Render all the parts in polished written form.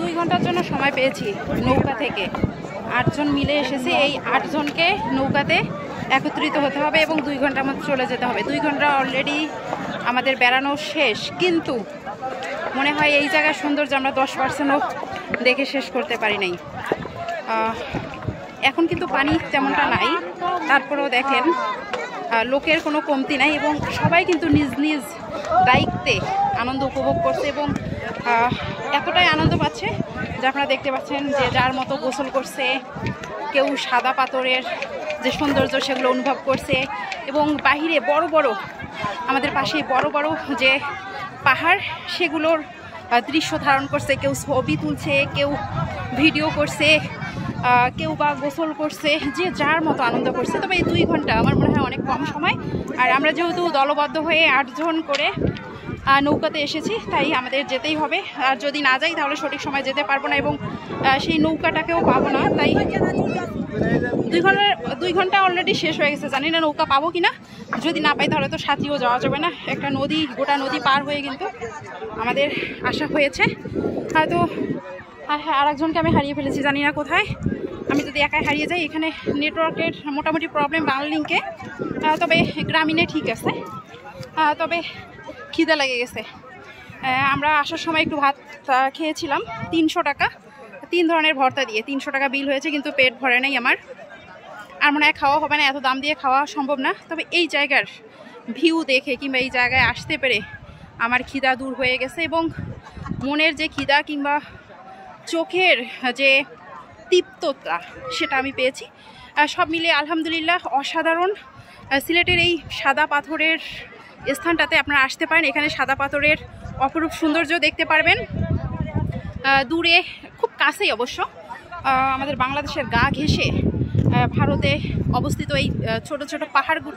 2 ঘন্টার জন্য সময় পেয়েছি নৌকা থেকে। 8 জন মিলে এসেছি। এই 8 জনকে নৌকাতে একত্রিত হতে হবে এবং 2 ঘন্টার মধ্যে চলে যেতে হবে। 2 ঘন্টা অলরেডি আমাদের বেড়ানো শেষ, কিন্তু মনে হয় এই জায়গার সৌন্দর্য আমরা 10%ও দেখে শেষ করতে পারি নাই। এখন কিন্তু পানি তেমনটা নাই, তারপরেও দেখেন লোকের কোনো কমতি নাই এবং সবাই কিন্তু নিজ নিজ দায়িত্বে আনন্দ উপভোগ করছে এবং এতটাই আনন্দ পাচ্ছে যে আপনারা দেখতে পাচ্ছেন যে যার মতো গোসল করছে, কেউ সাদা পাথরের যে সৌন্দর্য সেগুলো অনুভব করছে এবং বাহিরে বড় বড় আমাদের পাশেই বড় বড় যে পাহাড় সেগুলোর দৃশ্য ধারণ করছে, কেউ ছবি তুলছে, কেউ ভিডিও করছে, কেউ বা গোসল করছে, যে যার মতো আনন্দ করছে। তবে এই 2 ঘন্টা আমার মনে হয় অনেক কম সময়। আর আমরা যেহেতু দলবদ্ধ হয়ে 8 জন করে নৌকাতে এসেছি, তাই আমাদের যেতেই হবে। আর যদি না যাই তাহলে সঠিক সময় যেতে পারবো না এবং সেই নৌকাটাকেও পাবো না। তাই 2 ঘন্টা অলরেডি শেষ হয়ে গেছে, জানি না নৌকা পাবো কিনা। যদি না পাই তাহলে তো সাথীও যাওয়া যাবে না। একটা নদী, গোটা নদী পার হয়ে কিন্তু আমাদের আসা হয়েছে। হয়তো আর একজনকে আমি হারিয়ে ফেলেছি, জানি না কোথায়। আমি যদি একাই হারিয়ে যাই, এখানে নেটওয়ার্কের মোটামুটি প্রবলেম বাংলালিংকে, তবে গ্রামীণে ঠিক আছে। তবে খিদে লেগে গেছে। আমরা আসার সময় একটু ভাত খেয়েছিলাম 300 টাকা, 3 ধরনের ভর্তা দিয়ে 300 টাকা বিল হয়েছে, কিন্তু পেট ভরে নাই আমার। আর মনে হয় খাওয়া হবে না, এত দাম দিয়ে খাওয়া সম্ভব না। তবে এই জায়গার ভিউ দেখে কিংবা এই জায়গায় আসতে পেরে আমার খিদা দূর হয়ে গেছে এবং মনের যে খিদা কিংবা চোখের যে তৃপ্ততা সেটা আমি পেয়েছি। সব মিলিয়ে আলহামদুলিল্লাহ অসাধারণ। সিলেটের এই সাদা পাথরের স্থানটাতে আপনারা আসতে পারেন। এখানে সাদা পাথরের অপরূপ সৌন্দর্য দেখতে পারবেন। দূরে খুব কাছেই অবশ্য আমাদের বাংলাদেশের গা ঘেঁষে ভারতে অবস্থিত এই ছোট ছোট পাহাড়গুলো,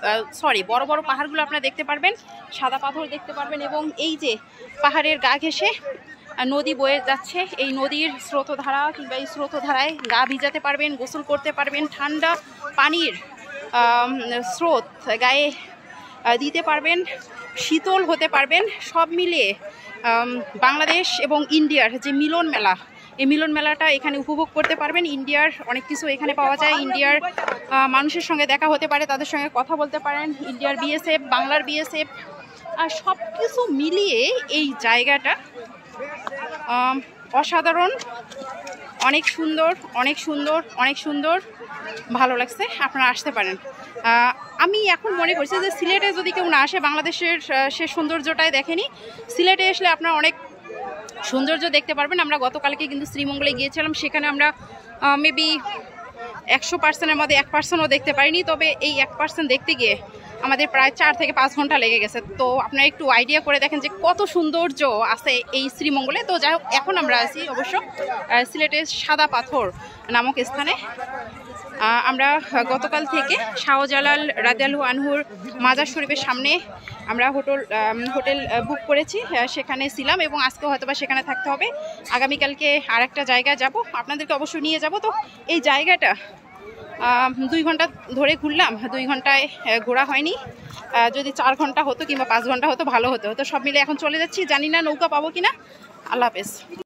বড় বড় পাহাড়গুলো আপনারা দেখতে পারবেন, সাদা পাথর দেখতে পারবেন এবং এই যে পাহাড়ের গা ঘেঁষে নদী বয়ে যাচ্ছে, এই নদীর স্রোতধারা কিংবা এই স্রোতধারায় গা ভিজাতে পারবেন, গোসল করতে পারবেন, ঠান্ডা পানির স্রোত গায়ে দিতে পারবেন, শীতল হতে পারবেন। সব মিলিয়ে বাংলাদেশ এবং ইন্ডিয়ার যে মিলন মেলা, এই মিলন মেলাটা এখানে উপভোগ করতে পারবেন। ইন্ডিয়ার অনেক কিছু এখানে পাওয়া যায়। ইন্ডিয়ার মানুষের সঙ্গে দেখা হতে পারে, তাদের সঙ্গে কথা বলতে পারেন। ইন্ডিয়ার বিএসএফ, বাংলার বিএসএফ, আর সব কিছু মিলিয়ে এই জায়গাটা অসাধারণ, অনেক সুন্দর, অনেক সুন্দর, অনেক সুন্দর, ভালো লাগছে। আপনারা আসতে পারেন। আমি এখন মনে করছি যে সিলেটে যদি কেউ না আসে, বাংলাদেশের সে সৌন্দর্যটাই দেখেনি, সিলেটে আসলে আপনারা অনেক সৌন্দর্য দেখতে পারবেন। আমরা গতকালকে কিন্তু শ্রীমঙ্গলে গিয়েছিলাম, সেখানে আমরা মেবি 100%-এর মধ্যে 1%ও দেখতে পারিনি। তবে এই 1% দেখতে গিয়ে আমাদের প্রায় 4 থেকে 5 ঘন্টা লেগে গেছে। তো আপনারা একটু আইডিয়া করে দেখেন যে কত সৌন্দর্য আছে এই শ্রীমঙ্গলে। তো যাই হোক, এখন আমরা আছি অবশ্য সিলেটের সাদা পাথর নামক স্থানে। আমরা গতকাল থেকে শাহজালাল রাদিয়াল্লাহু আনহুর মাজার শরীফের সামনে আমরা হোটেল বুক করেছি, সেখানে ছিলাম এবং আজকে হয়তোবা সেখানে থাকতে হবে। আগামীকালকে আরেকটা জায়গায় যাব, আপনাদেরকে অবশ্যই নিয়ে যাব। তো এই জায়গাটা 2 ঘন্টা ধরে ঘুরলাম, 2 ঘন্টায় ঘোরা হয়নি। যদি 4 ঘন্টা হতো কিংবা 5 ঘন্টা হতো ভালো হতো। তো সব মিলে এখন চলে যাচ্ছি, জানি না নৌকা পাবো কিনা। আল্লাহ হাফেজ।